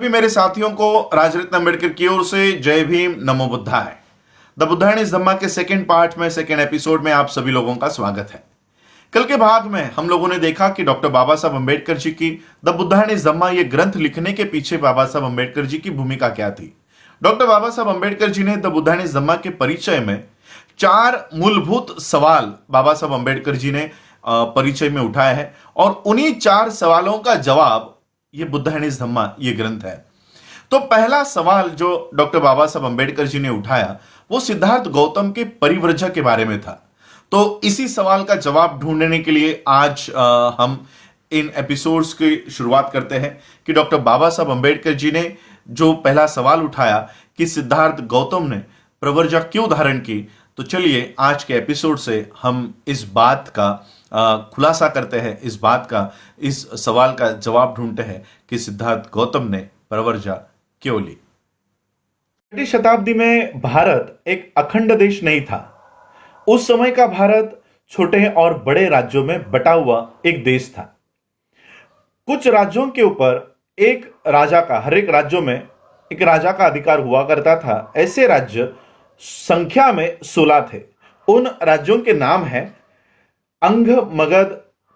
सभी मेरे साथियों को राजरत्न अम्बेडकर की ओर से जय भीम, नमो बुद्धाय। द बुद्धायन इज धम्मा के सेकंड पार्ट में, सेकंड एपिसोड में आप सभी लोगों का स्वागत है। कल के भाग में हम लोगों ने देखा कि डॉक्टर बाबा साहब अम्बेडकर जी की द बुद्धायन इज धम्मा ये ग्रंथ लिखने के पीछे बाबा साहब अम्बेडकर जी की भूमिका क्या थी। डॉक्टर बाबा साहब अम्बेडकर जी ने द बुद्धायन इज धम्मा के परिचय में 4 मूलभूत सवाल बाबा साहब अम्बेडकर जी ने परिचय में उठाया है और उन्हीं 4 सवालों का जवाब ये बुद्धायन इज धम्मा ये ग्रंथ है। तो पहला सवाल जो डॉक्टर बाबा साहब अम्बेडकर जी ने उठाया वो सिद्धार्थ गौतम के परिव्रजा के बारे में था। तो इसी सवाल का जवाब ढूंढने के लिए आज हम इन एपिसोड्स की शुरुआत करते हैं कि डॉक्टर बाबा साहब अम्बेडकर जी ने जो पहला सवाल उठाया कि सिद्धार्थ गौतम ने प्रवर्जा क्यों धारण की। तो चलिए आज के एपिसोड से हम इस बात का खुलासा करते हैं, इस सवाल का जवाब ढूंढते हैं कि सिद्धार्थ गौतम ने प्रवर्जा क्यों ली। 6वीं शताब्दी में भारत एक अखंड देश नहीं था। उस समय का भारत छोटे और बड़े राज्यों में बटा हुआ एक देश था। कुछ राज्यों के ऊपर एक राजा का, हर एक राज्यों में एक राजा का अधिकार हुआ करता था। ऐसे राज्य संख्या में 16 थे। उन राज्यों के नाम हैं अंग, मगध,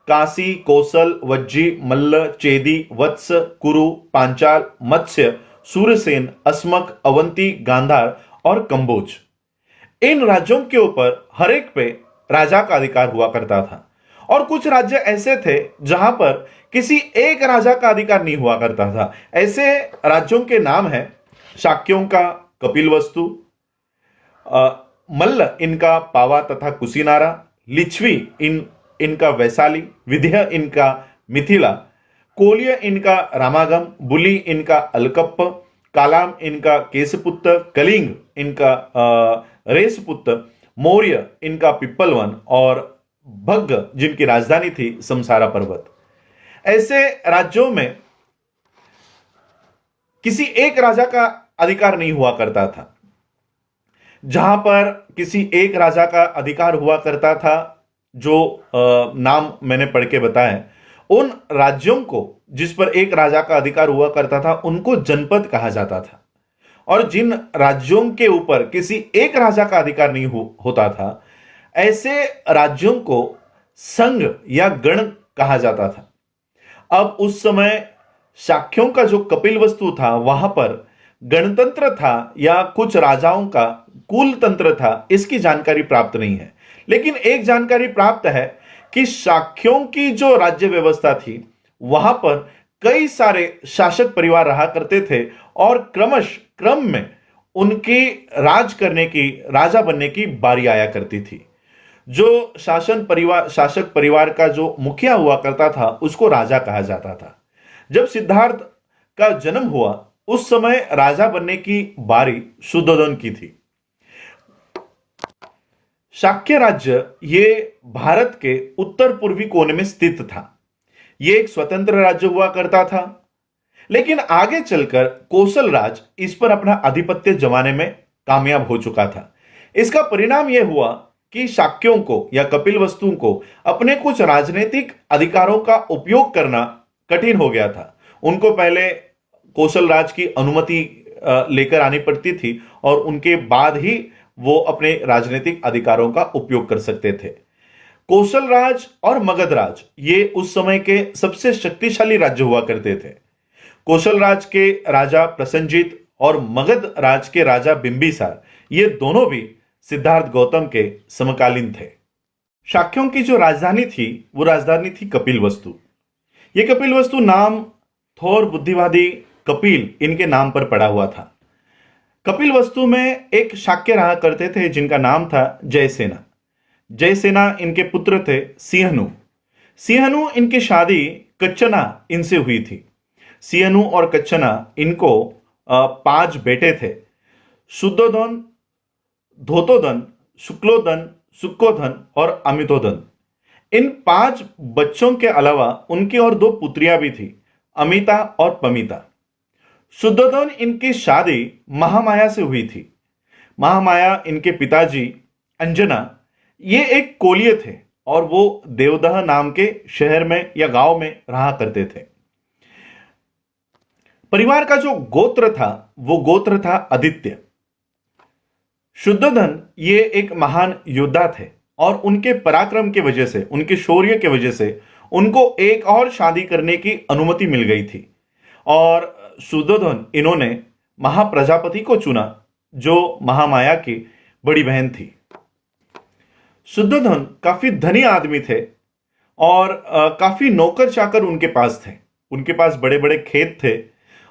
काशी, कौशल, वज्जी, मल्ल, चेदी, वत्स, कुरु, पांचाल, मत्स्य, सूरसेन, अस्मक, अवंती, गांधार और कंबोज। इन राज्यों के ऊपर हर एक पे राजा का अधिकार हुआ करता था और कुछ राज्य ऐसे थे जहां पर किसी एक राजा का अधिकार नहीं हुआ करता था। ऐसे राज्यों के नाम है शाक्यों का कपिलवस्तु, मल्ल इनका पावा तथा कुशीनारा, लिच्छवी इनका वैशाली, विंध्य इनका मिथिला, कोलिय इनका रामागम, बुली इनका अलकप्प, कालाम इनका केसपुत्र, कलिंग इनका रेसपुत्र, मौर्य इनका पिप्पलवन और भग्ग जिनकी राजधानी थी समसारा पर्वत। ऐसे राज्यों में किसी एक राजा का अधिकार नहीं हुआ करता था। जहां पर किसी एक राजा का अधिकार हुआ करता था, जो नाम मैंने पढ़ के बताए, उन राज्यों को जिस पर एक राजा का अधिकार हुआ करता था उनको जनपद कहा जाता था। और जिन राज्यों के ऊपर किसी एक राजा का अधिकार नहीं होता था, ऐसे राज्यों को संघ या गण कहा जाता था। अब उस समय शाक्यों का जो कपिलवस्तु था वहां पर गणतंत्र था या कुछ राजाओं का कुल तंत्र था, इसकी जानकारी प्राप्त नहीं है। लेकिन एक जानकारी प्राप्त है कि शाक्यों की जो राज्य व्यवस्था थी वहां पर कई सारे शासक परिवार रहा करते थे और क्रम में उनकी राजा बनने की बारी आया करती थी। जो शासक परिवार का जो मुखिया हुआ करता था उसको राजा कहा जाता था। जब सिद्धार्थ का जन्म हुआ उस समय राजा बनने की बारी शुद्धोधन की थी। शाक्य राज्य ये भारत के उत्तर पूर्वी कोने में स्थित था। ये एक स्वतंत्र राज्य हुआ करता था। लेकिन आगे चलकर कौशल राज इस पर अपना आधिपत्य जमाने में कामयाब हो चुका था। इसका परिणाम यह हुआ कि शाक्यों को या कपिलवस्तुओं को अपने कुछ राजनीतिक अधिकारों का उपयोग करना कठिन हो गया था। उनको पहले कौशल राज की अनुमति लेकर आनी पड़ती थी और उनके बाद ही वो अपने राजनीतिक अधिकारों का उपयोग कर सकते थे। कौशल राज और मगध राज ये उस समय के सबसे शक्तिशाली राज्य हुआ करते थे। कौशल राज के राजा प्रसन्नजीत और मगध राज के राजा बिंबिसार ये दोनों भी सिद्धार्थ गौतम के समकालीन थे। शाक्यों की जो राजधानी थी वो राजधानी थी कपिलवस्तु। ये कपिलवस्तु नाम थोर बुद्धिवादी कपिल इनके नाम पर पड़ा हुआ था। कपिलवस्तु में एक शाक्य रहा करते थे जिनका नाम था जयसेना। जयसेना इनके पुत्र थे सिंहनु। सिंहनु इनकी शादी कच्छना इनसे हुई थी। सिंहनु और कच्छना इनको 5 बेटे थे। शुद्धोधन, धोतोधन, शुक्लोधन, सुक्कोधन और अमितोधन। इन 5 बच्चों के अलावा उनकी और 2 पुत्रियां भी थी, अमिता और पमिता। शुद्धोधन इनकी शादी महामाया से हुई थी। महामाया इनके पिताजी अंजना ये एक कोलिय थे और वो देवदह नाम के शहर में या गांव में रहा करते थे। परिवार का जो गोत्र था वो गोत्र था आदित्य। शुद्धोधन ये एक महान योद्धा थे और उनके पराक्रम की वजह से, उनके शौर्य की वजह से उनको एक और शादी करने की अनुमति मिल गई थी और शुद्धोधन इन्होंने महाप्रजापति को चुना जो महामाया की बड़ी बहन थी। शुद्धोधन काफी धनी आदमी थे और काफी नौकर चाकर उनके पास थे। उनके पास बड़े बड़े खेत थे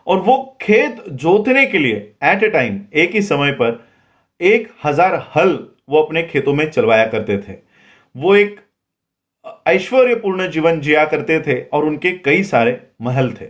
और वो खेत जोतने के लिए एट ए टाइम, एक ही समय पर 1000 हल वो अपने खेतों में चलवाया करते थे। वो एक ऐश्वर्यपूर्ण जीवन जिया करते थे और उनके कई सारे महल थे।